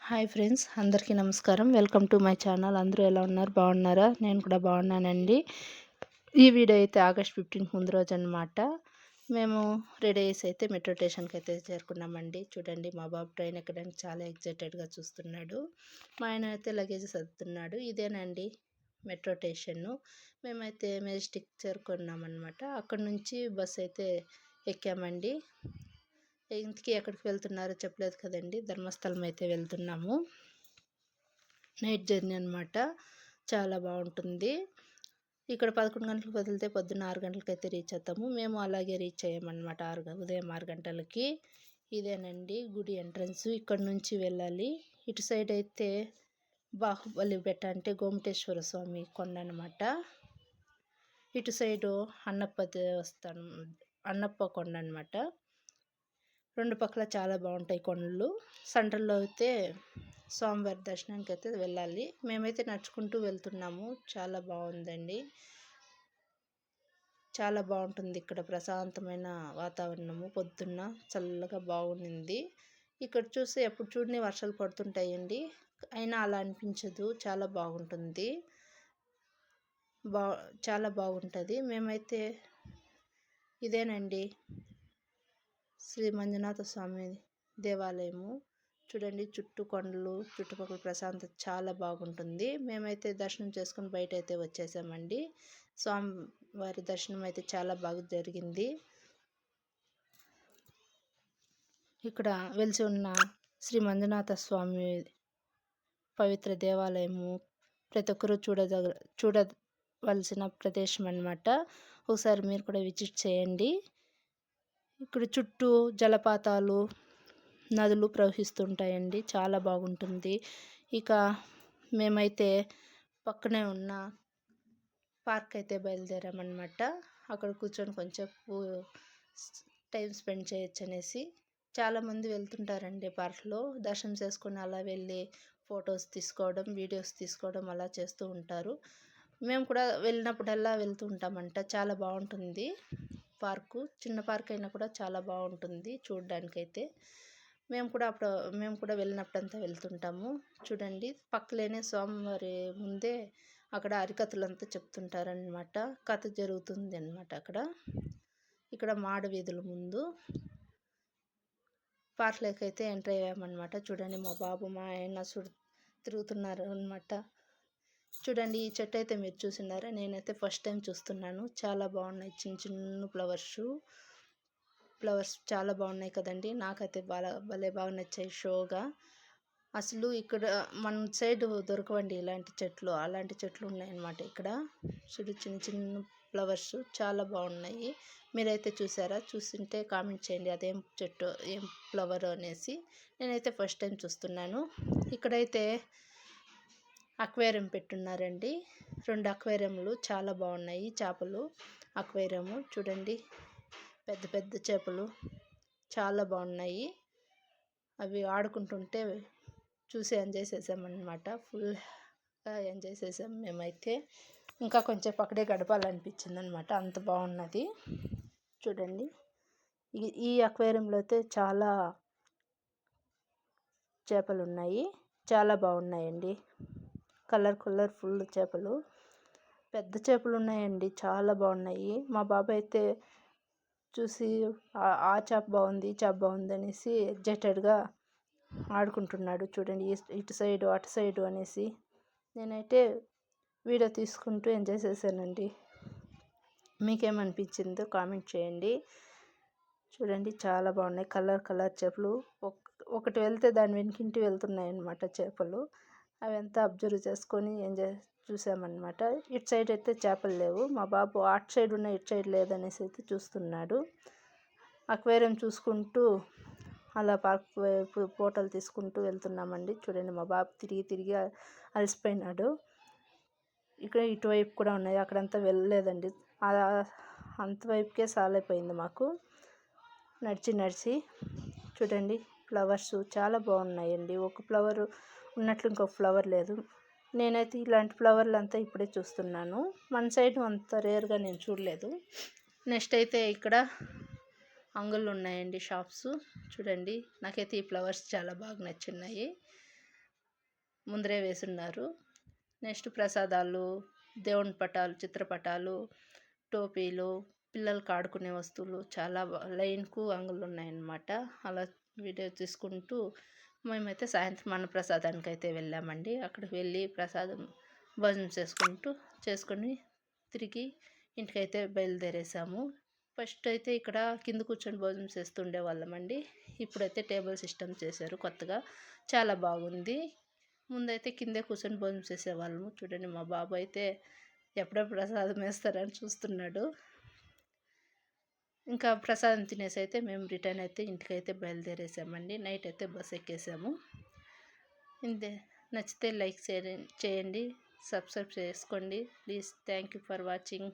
Hi friends, అందరికీ నమస్కారం. Welcome to my channel. అందరూ ఎలా ఉన్నారు? బాగున్నారా? నేను కూడా బాగున్నానండి. ఈ వీడియో అయితే ఆగస్ట్ 15 ముందు రోజు అనమాట. మేము రెడీ అయ్యేసి అయితే మెట్రో స్టేషన్కి అయితే చేరుకున్నామండి. చూడండి, మా బాబు ట్రైన్ ఎక్కడానికి చాలా ఎగ్జైటెడ్గా చూస్తున్నాడు. మా ఆయన అయితే లగేజ్ సర్దుతున్నాడు. ఇదేనండి మెట్రో స్టేషన్ను. మేమైతే మెజెస్టిక్ చేరుకున్నామన్నమాట. అక్కడ నుంచి బస్సు అయితే ఎక్కామండి. ఇంటికి ఎక్కడికి వెళ్తున్నారో చెప్పలేదు కదండి. ధర్మస్థలం అయితే వెళ్తున్నాము. నైట్ జర్నీ అనమాట. చాలా బాగుంటుంది. ఇక్కడ 11 గంటలకు వదిలితే పొద్దున్న 6 గంటలకైతే రీచ్ అవుతాము. మేము అలాగే రీచ్ అయ్యామన్నమాట. ఉదయం 6 గంటలకి. ఇదేనండి గుడి ఎంట్రన్స్. ఇక్కడ నుంచి వెళ్ళాలి. ఇటు సైడ్ అయితే బాహుబలి బెట్ట అంటే గోమటేశ్వర స్వామి కొండ అనమాట. ఇటు సైడు అన్నప్ప దేవస్థానం, అన్నప్ప కొండ అనమాట. రెండు పక్కల చాలా బాగుంటాయి కొండలు. సెంటర్లో అయితే స్వామివారి దర్శనానికి అయితే వెళ్ళాలి. మేమైతే నడుచుకుంటూ వెళ్తున్నాము. చాలా బాగుందండి. చాలా బాగుంటుంది ఇక్కడ. ప్రశాంతమైన వాతావరణము. పొద్దున్న చల్లగా బాగుంది. ఇక్కడ చూస్తే ఎప్పుడు చూడని వర్షాలు పడుతుంటాయండి. అయినా అలా అనిపించదు. చాలా బాగుంటుంది. చాలా బాగుంటుంది. మేమైతే ఇదేనండి శ్రీ మంజునాథ స్వామి దేవాలయము. చూడండి, చుట్టూ కొండలు, చుట్టుపక్కల ప్రశాంతత చాలా బాగుంటుంది. మేమైతే దర్శనం చేసుకుని బయట అయితే వచ్చేసామండి. స్వామి వారి దర్శనం అయితే చాలా బాగా జరిగింది. ఇక్కడ వెలిసి ఉన్న శ్రీ మంజునాథ స్వామి పవిత్ర దేవాలయము ప్రతి ఒక్కరూ చూడవలసిన ప్రదేశం అన్నమాట. ఒకసారి మీరు కూడా విజిట్ చేయండి. ఇక్కడ చుట్టూ జలపాతాలు, నదులు ప్రవహిస్తుంటాయండి. చాలా బాగుంటుంది. ఇక మేమైతే పక్కనే ఉన్న పార్క్ అయితే బయలుదేరామన్నమాట. అక్కడ కూర్చొని కొంచెం టైం స్పెండ్ చేయొచ్చు అనేసి. చాలామంది వెళ్తుంటారండి పార్క్లో. దర్శనం చేసుకొని అలా వెళ్ళి ఫొటోస్ తీసుకోవడం, వీడియోస్ తీసుకోవడం అలా చేస్తూ ఉంటారు. మేము కూడా వెళ్ళినప్పుడల్లా వెళ్తూ ఉంటామంట. చాలా బాగుంటుంది పార్కు. చిన్న పార్క్ అయినా కూడా చాలా బాగుంటుంది చూడడానికైతే. మేము కూడా వెళ్ళినప్పుడంతా వెళ్తుంటాము. చూడండి, పక్కలేనే స్వామివారి ముందే అక్కడ హరికథలంతా చెప్తుంటారనమాట. కథ జరుగుతుంది అనమాట అక్కడ. ఇక్కడ మాడ వీధుల ముందు పార్క్లోకి అయితే ఎంటర్ అయ్యామన్నమాట. చూడండి, మా బాబు మా ఆయన తిరుగుతున్నారు అనమాట. చూడండి, ఈ చెట్టు అయితే మీరు చూసినారా? నేనైతే ఫస్ట్ టైం చూస్తున్నాను. చాలా బాగున్నాయి. చిన్న చిన్న ఫ్లవర్స్ చాలా బాగున్నాయి కదండి. నాకైతే భలే బాగా నచ్చాయి షోగా. అసలు ఇక్కడ మన సైడ్ దొరకవండి ఇలాంటి చెట్లు. అలాంటి చెట్లు ఉన్నాయన్నమాట ఇక్కడ. చూడు, చిన్న చిన్న ఫ్లవర్స్ చాలా బాగున్నాయి. మీరైతే చూసారా? చూస్తుంటే కామెంట్ చేయండి అదేం చెట్టు, ఏం ఫ్లవర్ అనేసి. నేనైతే ఫస్ట్ టైం చూస్తున్నాను. ఇక్కడైతే అక్వేరియం పెట్టున్నారండి. 2 అక్వేరియంలు చాలా బాగున్నాయి. చేపలు అక్వేరియము. చూడండి, పెద్ద పెద్ద చేపలు చాలా బాగున్నాయి. అవి ఆడుకుంటుంటే చూసి ఎంజాయ్ చేసామన్నమాట. ఫుల్గా ఎంజాయ్ చేసాం మేమైతే. ఇంకా కొంచెం అక్కడే గడపాలనిపించింది అనమాట. అంత బాగున్నది. చూడండి, ఈ అక్వేరియంలో అయితే చాలా చేపలు ఉన్నాయి. చాలా బాగున్నాయండి. కలర్ఫుల్ చేపలు, పెద్ద చేపలు ఉన్నాయండి. చాలా బాగున్నాయి. మా బాబు అయితే చూసి ఆ చేప బాగుంది, ఈ చేప బాగుంది అనేసి ఎగ్జైటెడ్గా ఆడుకుంటున్నాడు. చూడండి, ఇటు సైడు అటు సైడు అనేసి. నేనైతే వీడియో తీసుకుంటూ ఎంజాయ్ చేశానండి. మీకేమనిపించిందో కామెంట్ చేయండి. చూడండి, చాలా బాగున్నాయి. కలర్ చేపలు. ఒకటి వెళ్తే దాని వెనుకింటి వెళ్తున్నాయి అన్నమాట చేపలు. అవి అంతా అబ్జర్వ్ చేసుకొని ఎంజాయ్ చూసామన్నమాట. ఇటు సైడ్ అయితే చేపలు లేవు. మా బాబు అటు సైడ్ ఉన్న ఇటు సైడ్ లేదనేసి అయితే చూస్తున్నాడు. అక్వేరియం చూసుకుంటూ అలా పార్క్ వైపు ఫోటోలు తీసుకుంటూ వెళ్తున్నామండి. చూడండి, మా బాబు తిరిగి అలసిపోయినాడు. ఇక్కడ ఇటువైపు కూడా ఉన్నాయి. అక్కడంతా వెళ్ళలేదండి. అంతవైపుకే సాలైపోయింది మాకు నడిచి. చూడండి, ఫ్లవర్స్ చాలా బాగున్నాయండి. ఒక ఫ్లవర్ ఉన్నట్లు ఇంకొక ఫ్లవర్ లేదు. నేనైతే ఇలాంటి ఫ్లవర్లు అంతా ఇప్పుడే చూస్తున్నాను. మన సైడ్ అంత రేర్గా నేను చూడలేదు. నెక్స్ట్ అయితే ఇక్కడ అంగుళ్ళు ఉన్నాయండి షాప్స్. చూడండి, నాకైతే ఈ ఫ్లవర్స్ చాలా బాగా నచ్చున్నాయి. ముందరే వేసున్నారు. నెక్స్ట్ ప్రసాదాలు, దేవుని పటాలు, చిత్రపటాలు, టోపీలు, పిల్లలకి ఆడుకునే వస్తువులు చాలా లైన్కు అంగులు ఉన్నాయన్నమాట. అలా వీడియో తీసుకుంటూ మేమైతే సాయంత్రం అన్నప్రసాదానికి అయితే వెళ్ళామండి. అక్కడికి వెళ్ళి ప్రసాదం భోజనం చేసుకొని తిరిగి ఇంటికైతే బయలుదేరేసాము. ఫస్ట్ అయితే ఇక్కడ కింద కూర్చొని భోజనం చేస్తుండే వాళ్ళమండి. ఇప్పుడైతే టేబుల్ సిస్టమ్ చేశారు కొత్తగా, చాలా బాగుంది. ముందైతే కిందే కూర్చొని భోజనం చేసేవాళ్ళము. చూడండి మా బాబు అయితే ఎప్పుడెప్పుడు ప్రసాదం వేస్తారని చూస్తున్నాడు. ఇంకా ప్రసాదం తినేసి అయితే మేము రిటర్న్ అయితే ఇంటికైతే బయలుదేరేసామండి. నైట్ అయితే బస్ ఎక్కేసాము. ఇంతే. నచ్చితే లైక్ చేయండి, సబ్స్క్రైబ్ చేసుకోండి please. Thank you for watching.